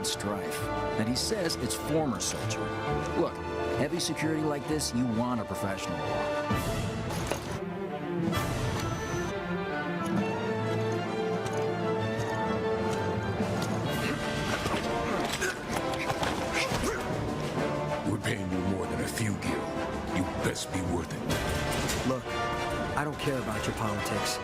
strife. And he says it's former soldier. Look, heavy security like this, you want a professional. We're paying you more than a few gil. You best be worth it. Look, I don't care about your politics.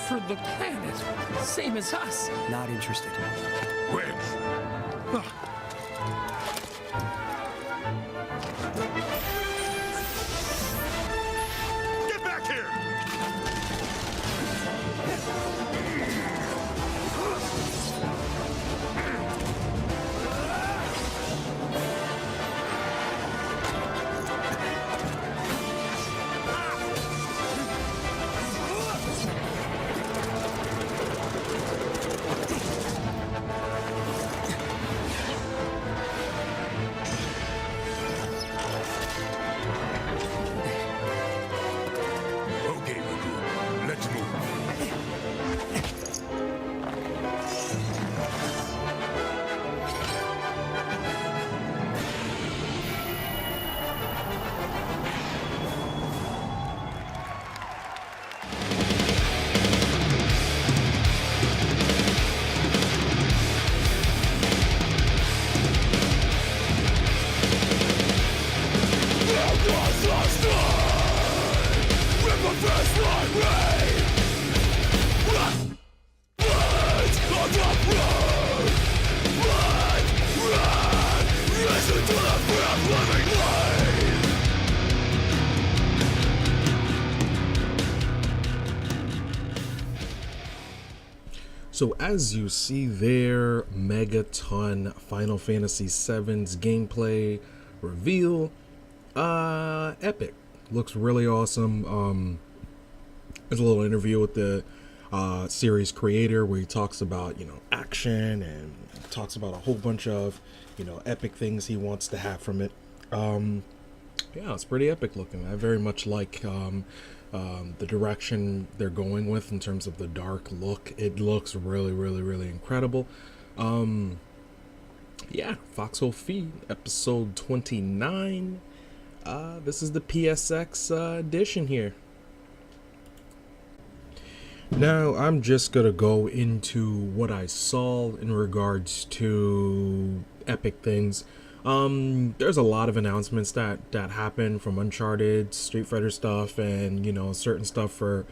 For the planet, same as us. Not interested. Wedge! Get back here! So as you see there, Megaton Final Fantasy VII's gameplay reveal, epic. Looks really awesome. There's a little interview with the series creator where he talks about, action and talks about a whole bunch of, epic things he wants to have from it. Yeah, it's pretty epic looking. I very much like the direction they're going with in terms of the dark look. It looks really, really, really incredible. Yeah, FOXHOLE Feed, episode 29. This is the PSX edition here. Now, I'm just gonna go into what I saw in regards to epic things. There's a lot of announcements that happened from Uncharted, Street Fighter stuff, and certain stuff for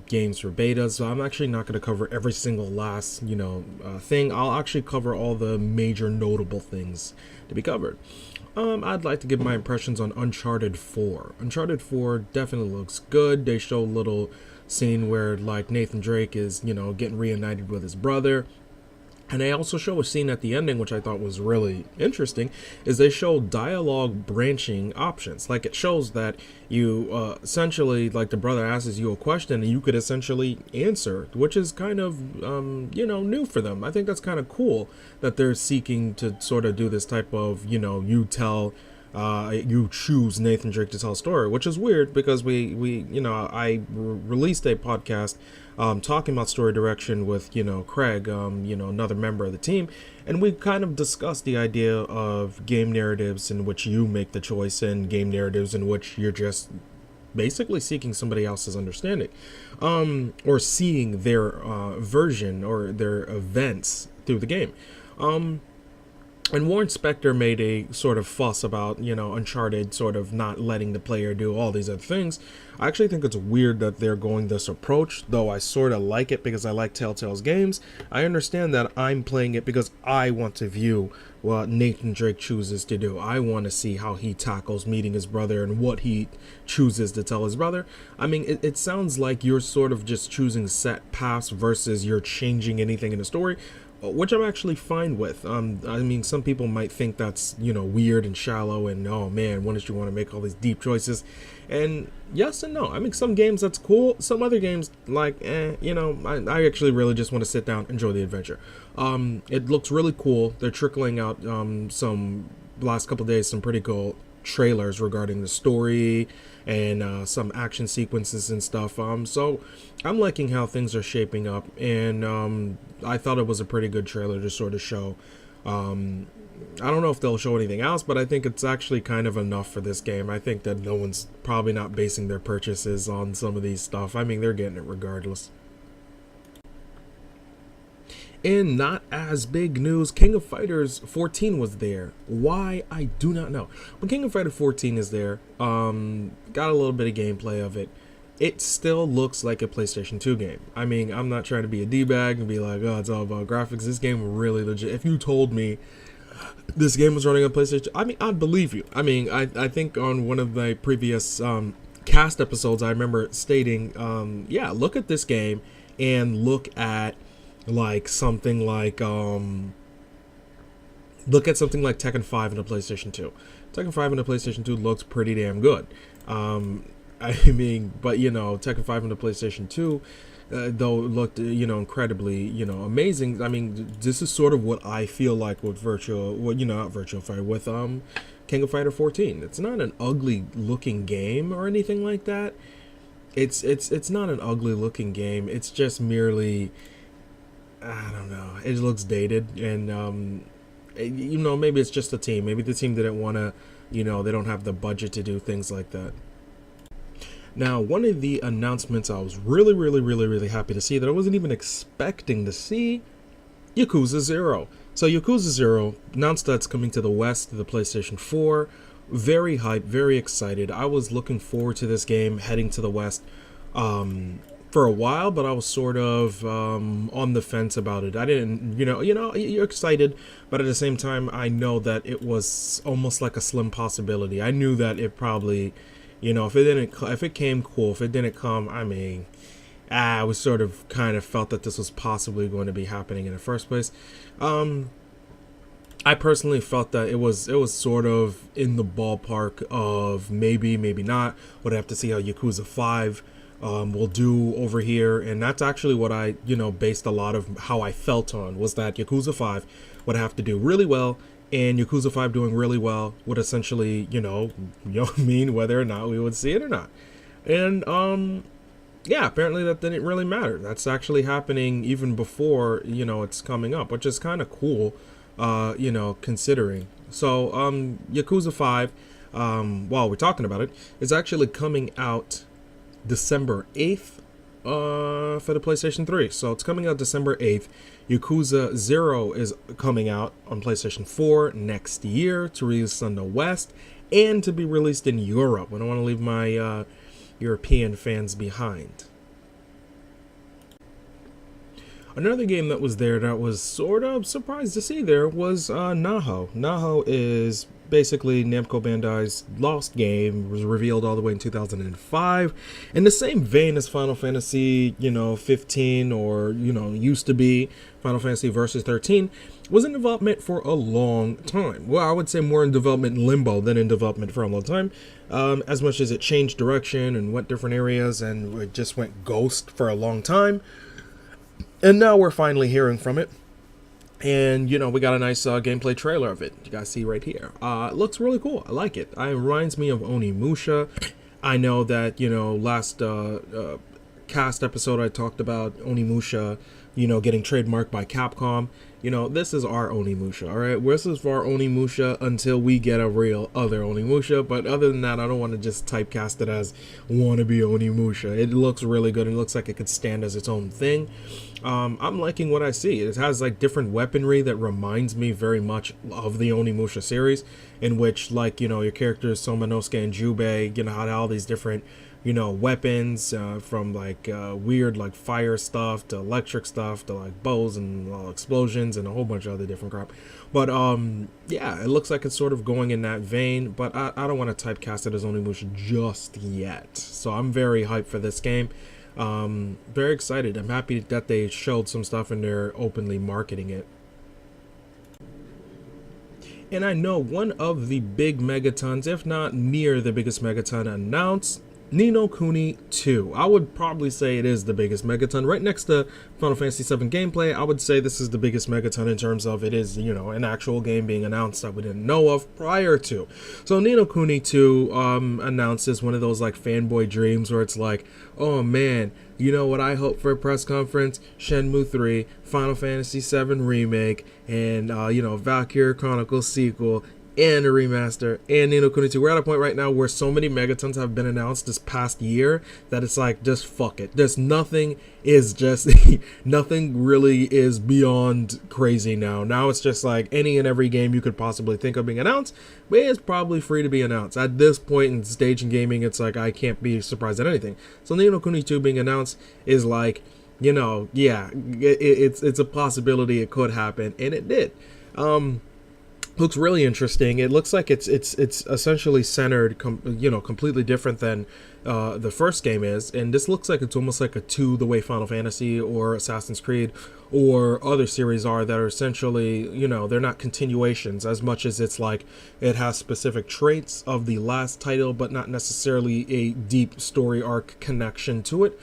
games for betas. So I'm actually not going to cover every single last thing. I'll actually cover all the major notable things to be covered. I'd like to give my impressions on Uncharted 4. Uncharted 4 definitely looks good. They show a little scene where Nathan Drake is getting reunited with his brother. And they also show a scene at the ending, which I thought was really interesting, is they show dialogue branching options. It shows that you essentially, the brother asks you a question and you could essentially answer, which is kind of, new for them. I think that's kind of cool that they're seeking to sort of do this type of, you choose Nathan Drake to tell a story, which is weird because I released a podcast talking about story direction with, Craig, another member of the team. And we kind of discussed the idea of game narratives in which you make the choice and game narratives in which you're just basically seeking somebody else's understanding, or seeing their version or their events through the game. And Warren Spector made a sort of fuss about, Uncharted sort of not letting the player do all these other things. I actually think it's weird that they're going this approach, though I sort of like it because I like Telltale's games. I understand that I'm playing it because I want to view what Nathan Drake chooses to do. I want to see how he tackles meeting his brother and what he chooses to tell his brother. I mean, it sounds like you're sort of just choosing set paths versus you're changing anything in the story. which I'm actually fine with. I mean, some people might think that's, you know, weird and shallow and, oh man, when did you want to make all these deep choices? And yes and no. I mean, some games that's cool. Some other games, like, you know, I actually really just want to sit down, enjoy the adventure. It looks really cool. They're trickling out some, last couple days, some pretty cool trailers regarding the story and some action sequences and stuff. So I'm liking how things are shaping up, and I thought it was a pretty good trailer to sort of show. I don't know if they'll show anything else, but I think it's actually kind of enough for this game. I think that no one's probably not basing their purchases on some of these stuff. I mean, they're getting it regardless. In not as big news, King of Fighters 14 was there. Why? I do not know. But King of Fighters 14 is there. Got a little bit of gameplay of it. It still looks like a PlayStation 2 game. I mean, I'm not trying to be a D-bag and be like, oh, it's all about graphics. This game really legit. If you told me this game was running on PlayStation, I mean, I'd believe you. I mean, I think on one of my previous cast episodes, I remember stating, yeah, look at this game and look at like something like Tekken 5 in a PlayStation 2. Tekken 5 in a PlayStation 2 looks pretty damn good. I mean, but you know, Tekken 5 in the PlayStation 2, though looked, you know, incredibly, you know, amazing. I mean, this is sort of what I feel like with not Virtual Fighter, with King of Fighter 14. It's not an ugly looking game or anything like that. It's not an ugly looking game. It's just merely, I don't know, it looks dated, and you know, maybe it's just the team. Maybe the team didn't want to, you know, they don't have the budget to do things like that. Now, one of the announcements I was really happy to see, that I wasn't even expecting to see, Yakuza Zero. So Yakuza Zero announced that it's coming to the West, to the PlayStation 4. Very hyped, very excited. I was looking forward to this game heading to the West for a while, but I was sort of on the fence about it. I didn't, you know, you're excited, but at the same time, I know that it was almost like a slim possibility. I knew that it probably, you know, if it came, cool. If it didn't come, I mean, I was sort of kind of felt that this was possibly going to be happening in the first place. I personally felt that it was sort of in the ballpark of maybe not. Would have to see how Yakuza 5 will do over here, and that's actually what I, you know, based a lot of how I felt on, was that Yakuza 5 would have to do really well, and Yakuza 5 doing really well would essentially, you know, mean whether or not we would see it or not. And yeah, apparently that didn't really matter. That's actually happening even before, you know, it's coming up, which is kind of cool, you know, considering. So Yakuza 5, while we're talking about it, is actually coming out December 8th for the PlayStation 3. So it's coming out December 8th. Yakuza Zero is coming out on PlayStation 4 next year to release on the West and to be released in Europe. I don't want to leave my European fans behind. Another game that was there that was sort of surprised to see there was Naho. Naho is basically Namco Bandai's lost game. It was revealed all the way in 2005. In the same vein as Final Fantasy, you know, 15, or, you know, used to be Final Fantasy Versus 13, was in development for a long time. Well, I would say more in development limbo than in development for a long time. As much as it changed direction and went different areas, and it just went ghost for a long time. And now we're finally hearing from it. And, you know, we got a nice gameplay trailer of it. You guys see right here. It looks really cool. I like it. It reminds me of Onimusha. I know that, you know, last cast episode I talked about Onimusha, you know, getting trademarked by Capcom. You know, this is our Onimusha, alright? This is for our Onimusha until we get a real other Onimusha. But other than that, I don't want to just typecast it as wannabe Onimusha. It looks really good. It looks like it could stand as its own thing. I'm liking what I see. It has like different weaponry that reminds me very much of the Onimusha series, in which, like, you know, your characters Somanosuke and Jubei, you know, had all these different, you know, weapons, from like weird like fire stuff to electric stuff to like bows and explosions and a whole bunch of other different crap. But yeah, it looks like it's sort of going in that vein, but I don't want to typecast it as Onimusha just yet. So I'm very hyped for this game. Very excited. I'm happy that they showed some stuff and they're openly marketing it. And I know one of the big megatons, if not near the biggest megaton announced, No Kuni II. I would probably say it is the biggest megaton. Right next to Final Fantasy VII gameplay, I would say this is the biggest megaton in terms of it is, you know, an actual game being announced that we didn't know of prior to. So No Kuni II announces one of those like fanboy dreams where it's like, oh man, you know what I hope for a press conference? Shenmue 3, Final Fantasy VII Remake, and, you know, Valkyrie Chronicles sequel, and a remaster, and No Kuni II. We're at a point right now where so many megatons have been announced this past year that it's like, just fuck it. There's nothing is just, nothing really is beyond crazy now. Now it's just like any and every game you could possibly think of being announced, but it's probably free to be announced. At this point in stage in gaming, it's like, I can't be surprised at anything. So No Kuni II being announced is like, you know, yeah, it's a possibility it could happen, and it did. Looks really interesting. It looks like it's essentially centered, you know, completely different than the first game is, and this looks like it's almost like a 2 the way Final Fantasy or Assassin's Creed or other series are that are essentially, you know, they're not continuations as much as it's like it has specific traits of the last title but not necessarily a deep story arc connection to it.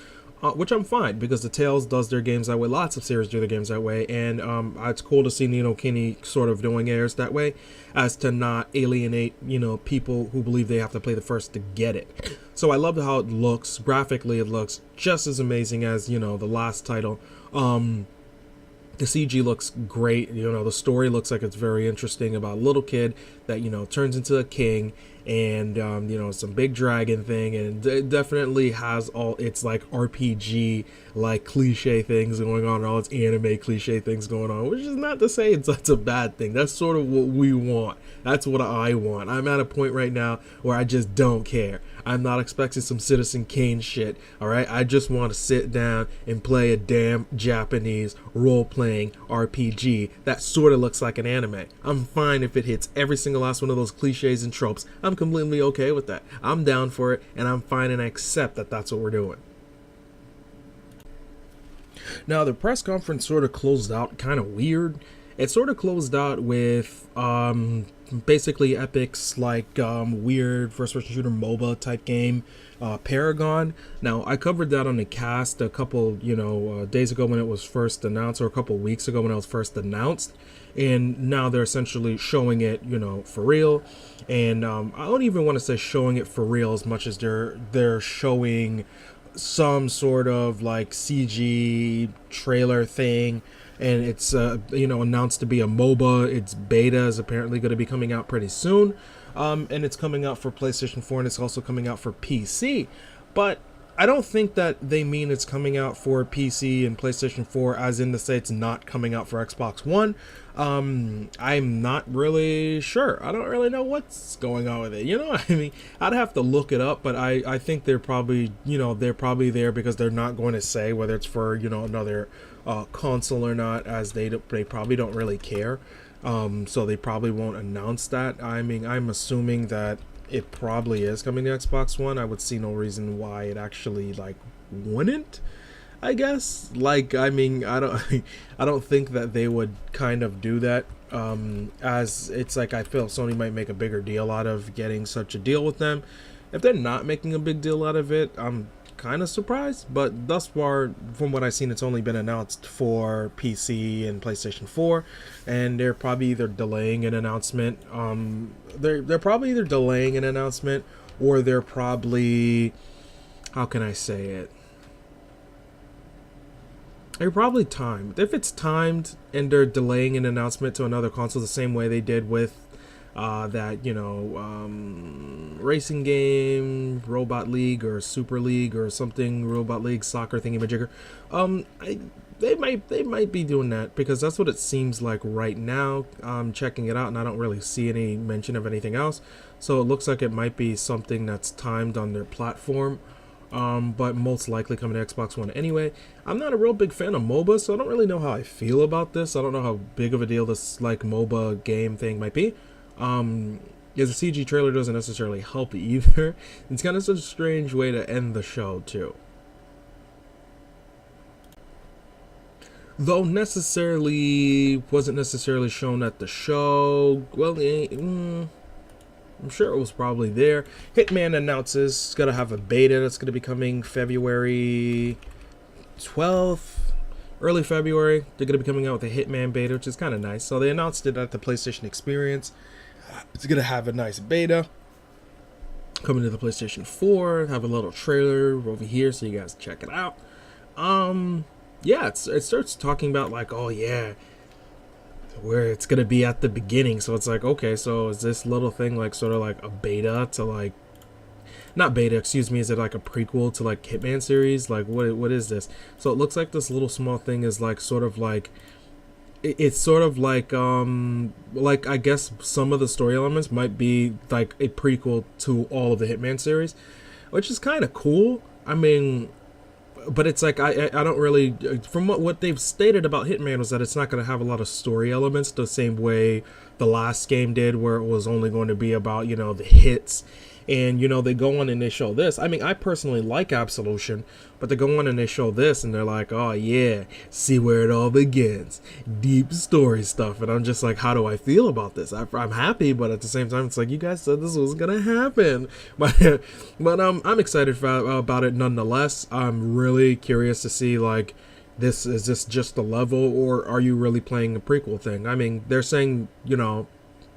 Which I'm fine, because the Tales does their games that way. Lots of series do their games that way, and it's cool to see No Kuni sort of doing theirs that way, as to not alienate, you know, people who believe they have to play the first to get it. So I love how it looks. Graphically, it looks just as amazing as, you know, the last title. The CG looks great. You know, the story looks like it's very interesting about a little kid that, you know, turns into a king, and you know, some big dragon thing, and it definitely has all its like RPG like cliche things going on, all its anime cliche things going on, which is not to say that's a bad thing. That's sort of what we want. That's what I want. I'm at a point right now where I just don't care. I'm not expecting some Citizen Kane shit, alright? I just want to sit down and play a damn Japanese role-playing RPG that sort of looks like an anime. I'm fine if it hits every single last one of those cliches and tropes. I'm completely okay with that. I'm down for it, and I'm fine and I accept that that's what we're doing. Now, the press conference sort of closed out kind of weird. It sort of closed out with basically Epic's like weird first-person shooter MOBA type game, Paragon. Now, I covered that on the cast a couple, you know, days ago when it was first announced, or a couple weeks ago when it was first announced, and now they're essentially showing it, you know, for real. And I don't even want to say showing it for real as much as they're showing some sort of like CG trailer thing. And it's you know, announced to be a MOBA. Its beta is apparently going to be coming out pretty soon, and it's coming out for PlayStation 4, and it's also coming out for PC. But I don't think that they mean it's coming out for PC and PlayStation 4 as in to say it's not coming out for Xbox One. I'm not really sure. I don't really know what's going on with it. You know, I mean, I'd have to look it up, but I think they're probably, you know, they're probably there because they're not going to say whether it's for, you know, another console or not, as they probably don't really care. So they probably won't announce that. I mean, I'm assuming that it probably is coming to Xbox One. I would see no reason why it actually like wouldn't, I guess. Like, I mean, I don't think that they would kind of do that, as it's like I feel Sony might make a bigger deal out of getting such a deal with them. If they're not making a big deal out of it, I'm kind of surprised, but thus far from what I've seen, it's only been announced for PC and PlayStation 4, and they're probably either delaying an announcement. They're probably either delaying an announcement, or they're probably, how can I say it, they're probably timed. If it's timed and they're delaying an announcement to another console the same way they did with that, you know, racing game, Robot League or Super League or something, Robot League soccer thingy-majigger, they might be doing that, because that's what it seems like right now. I'm checking it out and I don't really see any mention of anything else, so it looks like it might be something that's timed on their platform, but most likely coming to Xbox One anyway. I'm not a real big fan of MOBA, so I don't really know how I feel about this. I don't know how big of a deal this like MOBA game thing might be. Yeah, the CG trailer doesn't necessarily help either. It's kind of such a strange way to end the show too. though necessarily wasn't necessarily shown at the show. Well, I'm sure it was probably there. Hitman announces it's gonna have a beta that's gonna be coming February 12th, early February. They're gonna be coming out with a Hitman beta, which is kind of nice. So they announced it at the PlayStation Experience. It's gonna have a nice beta coming to the PlayStation 4. Have a little trailer over here so you guys check it out. Yeah, it starts talking about like, oh yeah, where it's gonna be at the beginning. So it's like, okay, so is this little thing like sort of like a beta to like, not beta, excuse me, is it like a prequel to like Hitman series? Like what is this? So it looks like this little small thing is like sort of like, it's sort of like I guess some of the story elements might be like a prequel to all of the Hitman series, which is kind of cool. I mean, but it's like I don't really, from what they've stated about Hitman was that it's not going to have a lot of story elements the same way the last game did, where it was only going to be about, you know, the hits. And, you know, they go on and they show this. I mean, I personally like Absolution, but they go on and they show this and they're like, oh yeah, see where it all begins. Deep story stuff. And I'm just like, how do I feel about this? I'm happy, but at the same time, it's like, you guys said this was going to happen. But I'm excited about it nonetheless. I'm really curious to see, like, is this just a level, or are you really playing a prequel thing? I mean, they're saying, you know,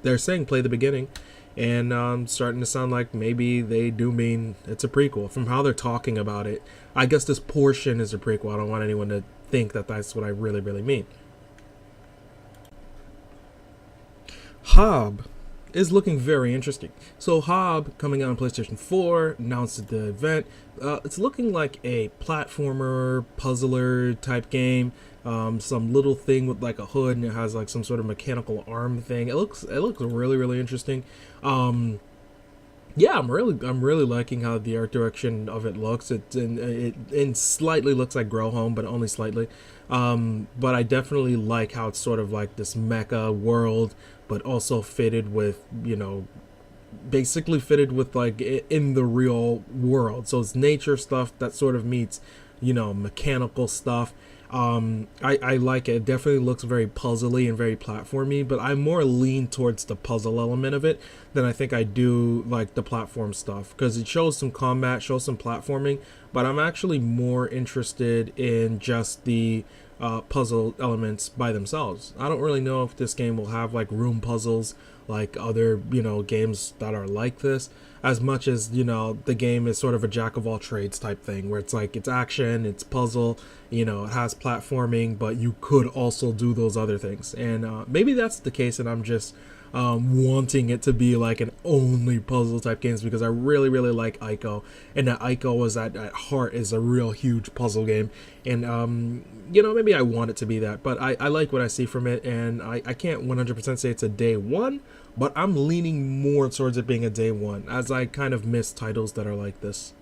play the beginning. And starting to sound like maybe they do mean it's a prequel from how they're talking about it. I guess this portion is a prequel. I don't want anyone to think that that's what I really mean. Hob is looking very interesting. So Hob, coming out on PlayStation 4, announced at the event. It's looking like a platformer, puzzler type game. Some little thing with like a hood, and it has like some sort of mechanical arm thing. It looks really interesting. Yeah, I'm really liking how the art direction of it looks. It slightly looks like Grow Home, but only slightly. But I definitely like how it's sort of like this mecha world, but also fitted with, you know, basically fitted with like in the real world. So it's nature stuff that sort of meets, you know, mechanical stuff. I like it. It definitely looks very puzzly and very platformy, but I more lean towards the puzzle element of it than I think I do like the platform stuff, because it shows some combat, shows some platforming, but I'm actually more interested in just the puzzle elements by themselves. I don't really know if this game will have like room puzzles like other, you know, games that are like this, as much as, you know, the game is sort of a jack of all trades type thing, where it's like it's action, it's puzzle, you know, it has platforming, but you could also do those other things. And maybe that's the case, and I'm just wanting it to be like an only puzzle type games, because I really like Ico, and that Ico was at heart is a real huge puzzle game. And you know, maybe I want it to be that, but I like what I see from it, and I can't 100% say it's a day one, but I'm leaning more towards it being a day one, as I kind of miss titles that are like this.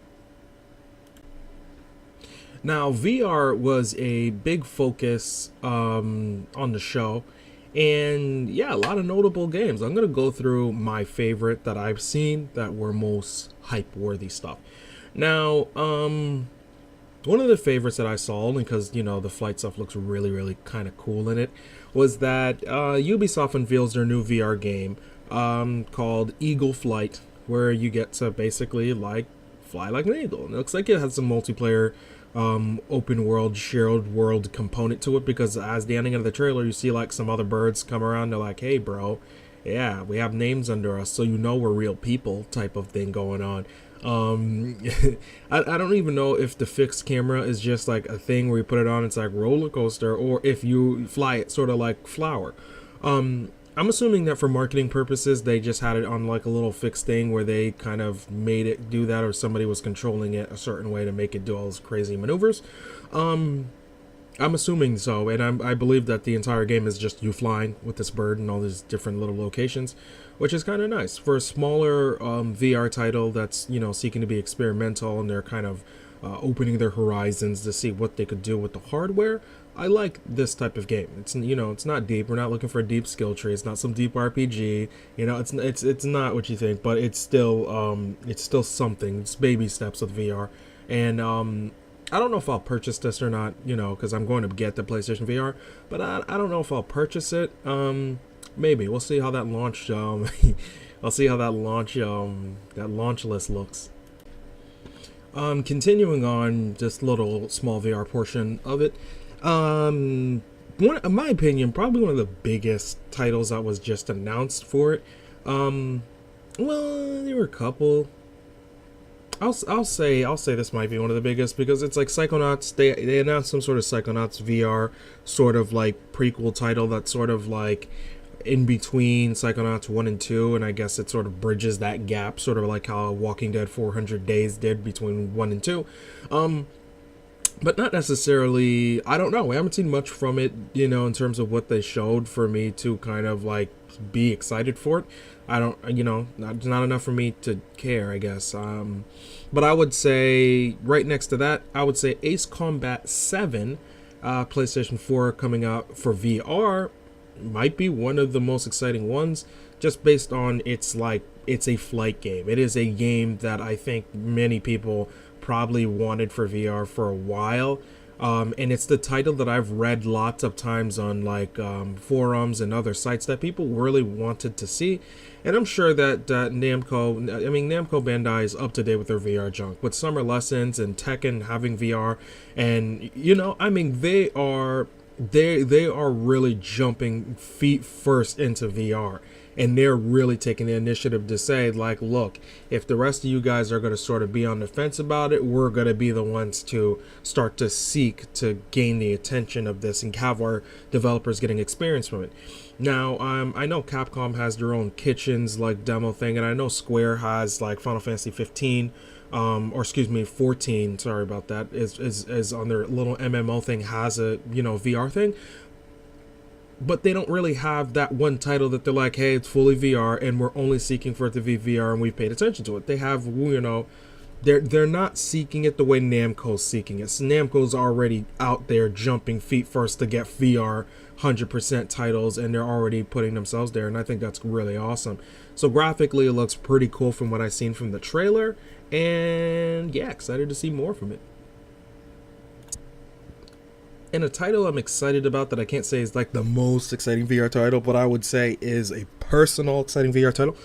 Now, VR was a big focus on the show, and yeah, a lot of notable games. I'm gonna go through my favorite that I've seen that were most hype-worthy stuff. Now, one of the favorites that I saw, only because, you know, the flight stuff looks really kind of cool in it, was that Ubisoft unveils their new VR game called Eagle Flight, where you get to basically like fly like an eagle. And it looks like it has some multiplayer open world, shared world component to it, because as the ending of the trailer, you see like some other birds come around. They're like, hey bro, yeah, we have names under us, so you know we're real people type of thing going on. I don't even know if the fixed camera is just like a thing where you put it on, it's like roller coaster, or if you fly it sort of like Flower. I'm assuming that for marketing purposes they just had it on like a little fixed thing where they kind of made it do that, or somebody was controlling it a certain way to make it do all those crazy maneuvers. I'm assuming so, and I believe that the entire game is just you flying with this bird and all these different little locations, which is kind of nice for a smaller VR title that's, you know, seeking to be experimental, and they're kind of opening their horizons to see what they could do with the hardware. I like this type of game. It's, you know, it's not deep. We're not looking for a deep skill tree. It's not some deep RPG. You know, it's not what you think, but it's still something. It's baby steps with VR, and I don't know if I'll purchase this or not, you know, because I'm going to get the PlayStation VR, but I don't know if I'll purchase it. Maybe we'll see how that launch. I'll see how that launch list looks. Continuing on, just little small VR portion of it. In my opinion, probably one of the biggest titles that was just announced for it. Well, there were a couple. I'll say this might be one of the biggest because it's like Psychonauts. They announced some sort of Psychonauts VR sort of like prequel title that's sort of like in between Psychonauts 1 and 2, and I guess it sort of bridges that gap, sort of like how Walking Dead 400 Days did between 1 and 2. But not necessarily, I don't know, we haven't seen much from it, you know, in terms of what they showed for me to kind of like be excited for it. I don't, you know, not enough for me to care, I guess. But I would say right next to that, I would say Ace Combat 7, PlayStation 4 coming out for VR, might be one of the most exciting ones, just based on it's a flight game. It is a game that I think many people probably wanted for VR for a while. And it's the title that I've read lots of times on like forums and other sites that people really wanted to see. And I'm sure that Namco Bandai is up to date with their VR junk, with Summer Lessons and Tekken having VR, and you know, I mean, they are really jumping feet first into VR. And they're really taking the initiative to say, like, look, if the rest of you guys are going to sort of be on the fence about it, we're going to be the ones to start to seek to gain the attention of this and have our developers getting experience from it. Now, I know Capcom has their own kitchens, like, demo thing, and I know Square has, like, Final Fantasy 15, or excuse me, 14, sorry about that, is on their little MMO thing, has a, you know, VR thing. But they don't really have that one title that they're like, hey, it's fully VR and we're only seeking for it to be VR and we've paid attention to it. They have, you know, they're not seeking it the way Namco's seeking it. So Namco's already out there jumping feet first to get VR 100% titles, and they're already putting themselves there, and I think that's really awesome. So graphically, it looks pretty cool from what I've seen from the trailer, and yeah, excited to see more from it. And a title I'm excited about that I can't say is like the most exciting VR title, but I would say is a personal exciting VR title,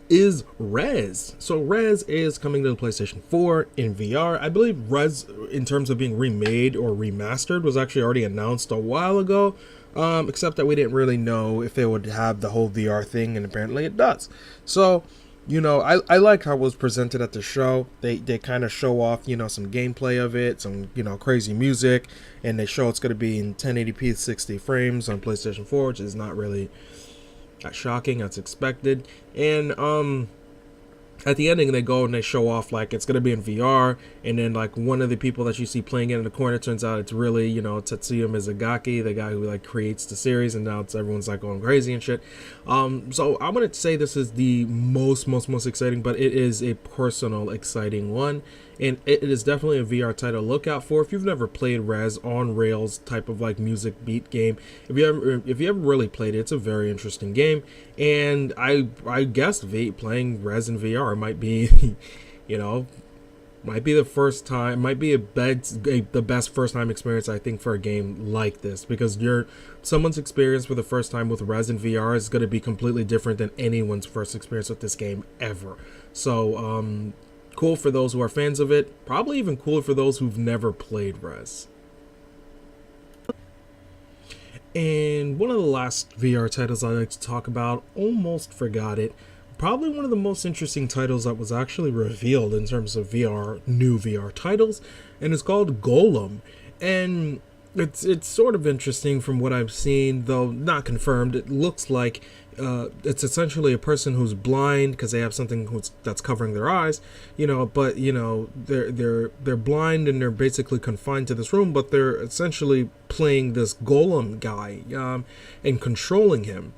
is Rez. So Rez is coming to the PlayStation 4 in VR. I believe Rez, in terms of being remade or remastered, was actually already announced a while ago, except that we didn't really know if it would have the whole VR thing, and apparently it does. So, you know, I like how it was presented at the show. They kind of show off, you know, some gameplay of it, some, you know, crazy music, and they show it's going to be in 1080p 60 frames on PlayStation 4, which is not really that shocking, as expected. And at the ending, they go and they show off like it's going to be in VR, and then like one of the people that you see playing it in the corner, turns out it's really, you know, Tetsuya Mizugaki, the guy who like creates the series, and now everyone's like going crazy and shit. So I wouldn't say this is the most exciting, but it is a personal exciting one, and it is definitely a VR title to look out for if you've never played Rez on rails type of like music beat game. If you ever really played it, it's a very interesting game, and I guess playing Rez in VR might be, you know, might be the first time, might be the best first time experience I think for a game like this, because someone's experience for the first time with Rez in VR is going to be completely different than anyone's first experience with this game ever. So cool for those who are fans of it, probably even cooler for those who've never played Rez. And one of the last VR titles I like to talk about, almost forgot it, probably one of the most interesting titles that was actually revealed in terms of new VR titles, and it's called Golem. And it's sort of interesting from what I've seen, though not confirmed. It looks like it's essentially a person who's blind because they have something that's covering their eyes, you know, but you know, they're blind and they're basically confined to this room, but they're essentially playing this golem guy and controlling him.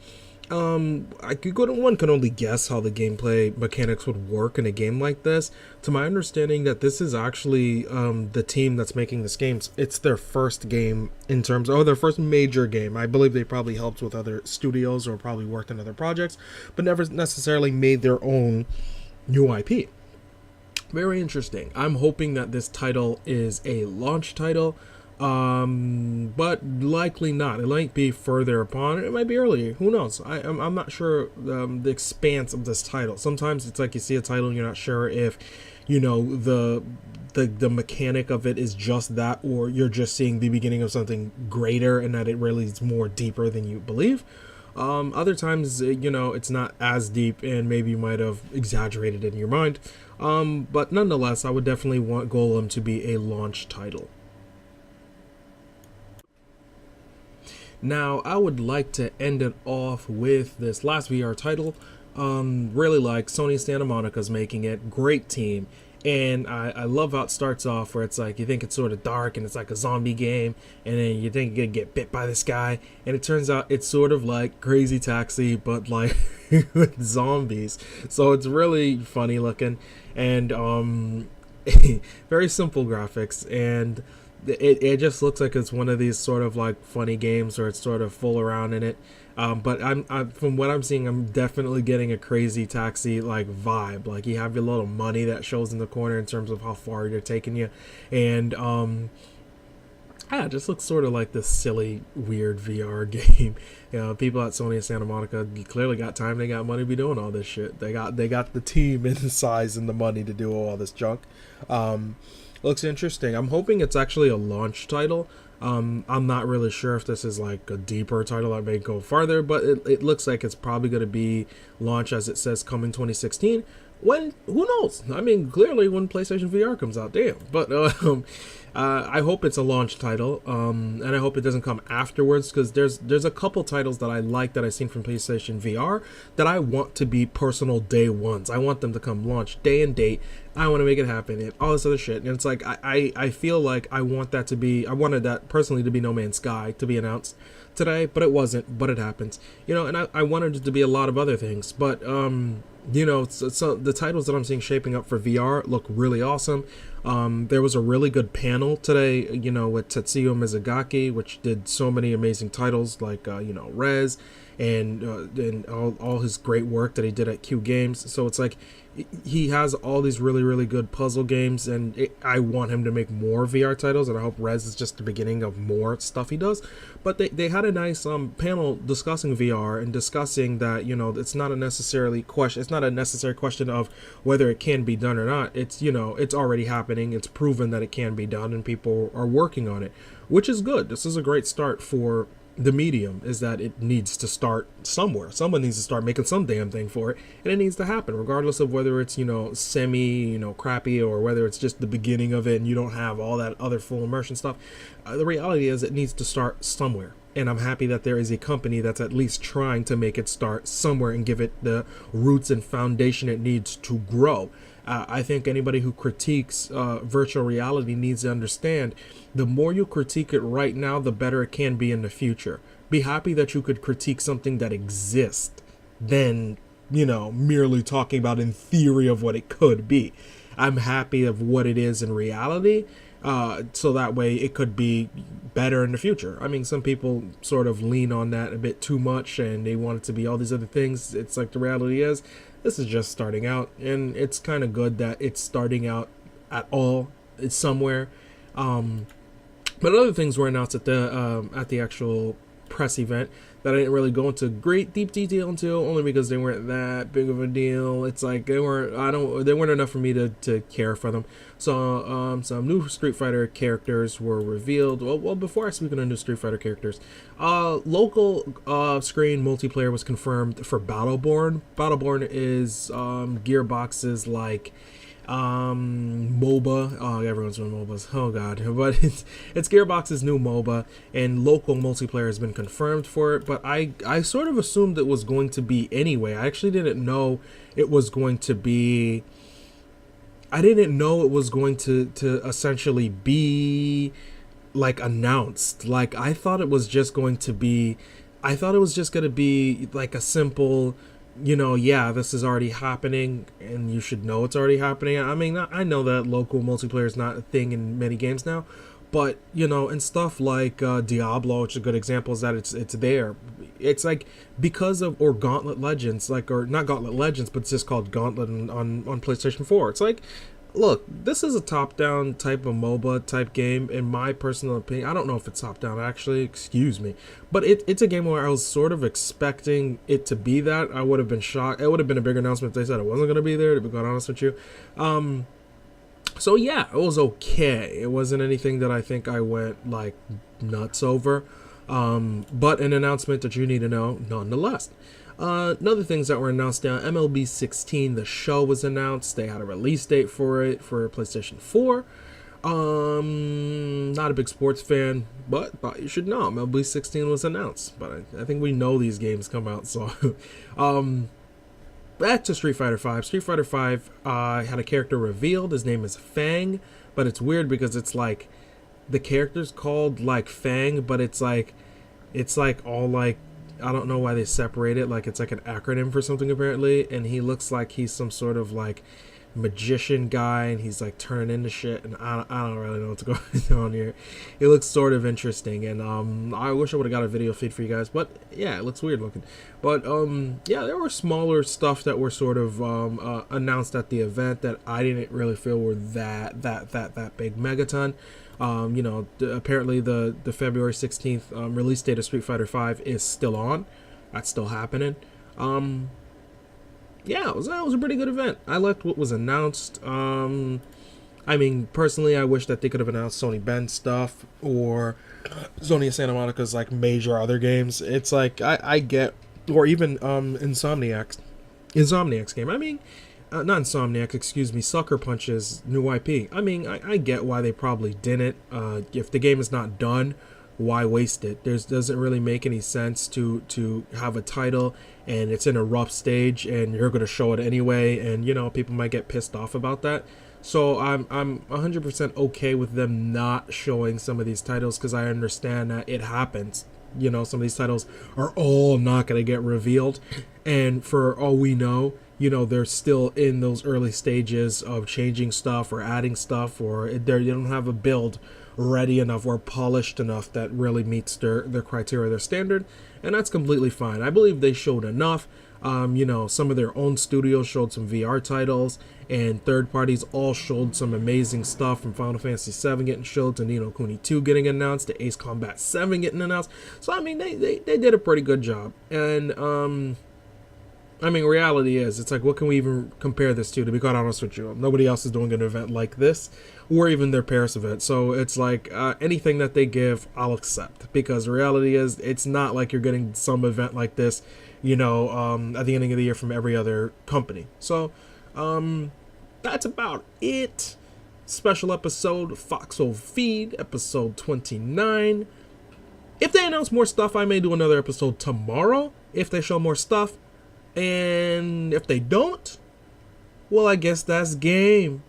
One can only guess how the gameplay mechanics would work in a game like this. To my understanding, that this is actually the team that's making this game. It's their first game in terms of their first major game. I believe they probably helped with other studios or probably worked on other projects, but never necessarily made their own new IP. Very interesting. I'm hoping that this title is a launch title, but likely not. It might be further upon. It might be earlier. Who knows? I'm not sure the expanse of this title. Sometimes it's like you see a title and you're not sure if, the mechanic of it is just that, or you're just seeing the beginning of something greater and that it really is more deeper than you believe. Other times, it's not as deep and maybe you might have exaggerated it in your mind. But nonetheless, I would definitely want Golem to be a launch title. Now, I would like to end it off with this last VR title. Really like Sony Santa Monica's making it. Great team. And I love how it starts off where it's like you think it's sort of dark and it's like a zombie game, and then you think you're gonna get bit by this guy, and it turns out it's sort of like Crazy Taxi but like with zombies. So it's really funny looking and very simple graphics, and it just looks like it's one of these sort of like funny games where it's sort of full around in it. But I'm from what I'm seeing, I'm definitely getting a Crazy Taxi like vibe. Like you have your little money that shows in the corner in terms of how far they're taking you, and it just looks sort of like this silly, weird VR game. People at Sony and Santa Monica clearly got time. They got money to be doing all this shit. They got the team and the size and the money to do all this junk. Looks interesting. I'm hoping it's actually a launch title. I'm not really sure if this is like a deeper title that may go farther, but it looks like it's probably going to be launch, as it says, coming 2016. When, who knows? I mean, clearly when PlayStation VR comes out, damn. But I hope it's a launch title, and I hope it doesn't come afterwards, because there's a couple titles that I like that I've seen from PlayStation VR that I want to be personal day ones. I want them to come launch day and date. I want to make it happen and all this other shit. And it's like I feel like I wanted that personally to be No Man's Sky to be announced today, but it wasn't. But it happens, and I wanted it to be a lot of other things, but so the titles that I'm seeing shaping up for VR look really awesome. There was a really good panel today, with Tetsuya Mizugaki, which did so many amazing titles like Rez and all his great work that he did at Q Games. So it's like he has all these really, really good puzzle games, and I want him to make more VR titles, and I hope Rez is just the beginning of more stuff he does. But they had a nice panel discussing VR and discussing that it's not a necessary question of whether it can be done or not. It's it's already happening. It's proven that it can be done, and people are working on it, which is good. This is a great start for the medium, is that it needs to start somewhere. Someone needs to start making some damn thing for it, and it needs to happen regardless of whether it's semi crappy, or whether it's just the beginning of it and you don't have all that other full immersion stuff. The reality is it needs to start somewhere, and I'm happy that there is a company that's at least trying to make it start somewhere and give it the roots and foundation it needs to grow. I think anybody who critiques virtual reality needs to understand, the more you critique it right now, the better it can be in the future. Be happy that you could critique something that exists than, merely talking about in theory of what it could be. I'm happy of what it is in reality, so that way it could be better in the future. I mean, some people sort of lean on that a bit too much, and they want it to be all these other things. It's like the reality is, this is just starting out, and it's kind of good that it's starting out at all. It's somewhere. But other things were announced at the actual press event that I didn't really go into great deep detail into, only because they weren't that big of a deal. It's like they weren't enough for me to care for them. So some new Street Fighter characters were revealed. Well, before I speak on the new Street Fighter characters, local screen multiplayer was confirmed for Battleborn. Battleborn is Gearbox's like MOBA. Oh, everyone's doing MOBAs. Oh god. But it's Gearbox's new MOBA, and local multiplayer has been confirmed for it. But I sort of assumed it was going to be anyway. I actually didn't know it was going to be. I didn't know it was going to essentially be like announced. Like I thought it was just going to be. I thought it was just going to be like a simple, yeah, this is already happening and you should know it's already happening. I mean, I know that local multiplayer is not a thing in many games now, but and stuff like Diablo, which is a good example, is that it's there. It's like because of, or Gauntlet Legends, or not Gauntlet Legends, but it's just called Gauntlet on PlayStation 4. It's like look, this is a top-down type of MOBA type game, in my personal opinion. I don't know if it's top-down, actually, excuse me. But it's a game where I was sort of expecting it to be that. I would have been shocked. It would have been a bigger announcement if they said it wasn't going to be there, to be quite honest with you. So yeah, it was okay. It wasn't anything that I think I went, like, nuts over. But an announcement that you need to know, nonetheless. Other things that were announced now, MLB 16, the show was announced. They had a release date for it for PlayStation 4. Not a big sports fan, but you should know MLB 16 was announced. But I think we know these games come out, so back to Street Fighter V. Street Fighter V had a character revealed. His name is Fang, but it's weird because it's like the character's called like Fang, but it's like all like, I don't know why they separate it. Like, it's like an acronym for something, apparently. And he looks like he's some sort of, like, magician guy. And he's, like, turning into shit. And I don't really know what's going on here. It looks sort of interesting. And I wish I would have got a video feed for you guys. But, yeah, it looks weird looking. But, yeah, there were smaller stuff that were sort of announced at the event that I didn't really feel were that big. Megaton. You know, apparently the February 16th release date of Street Fighter V is still on. That's still happening. Yeah, it was a pretty good event. I liked what was announced. I mean, personally, I wish that they could have announced Sony Bend stuff or Sony Santa Monica's, like, major other games. It's like, I get, or even Insomniac's game. I mean, not Insomniac, excuse me, Sucker Punch's new IP. I mean, I get why they probably didn't. If the game is not done, why waste it? Doesn't really make any sense to have a title and it's in a rough stage and you're going to show it anyway, and, you know, people might get pissed off about that. So I'm 100% okay with them not showing some of these titles, because I understand that it happens. You know, some of these titles are all not going to get revealed, and for all we know, you know, they're still in those early stages of changing stuff or adding stuff, or they don't have a build ready enough or polished enough that really meets their criteria, their standard, and that's completely fine. I believe they showed enough. You know, some of their own studios showed some VR titles, and third parties all showed some amazing stuff, from Final Fantasy VII getting showed to No Kuni II getting announced to Ace Combat 7 getting announced. So I mean, they did a pretty good job. And I mean, reality is, it's like, what can we even compare this to be quite honest with you? Nobody else is doing an event like this, or even their Paris event. So it's like, anything that they give, I'll accept, because reality is, it's not like you're getting some event like this, you know, at the ending of the year from every other company. So that's about it. Special episode, FOXHOLE feed, episode 29. If they announce more stuff, I may do another episode tomorrow, if they show more stuff. And if they don't, well, I guess that's game.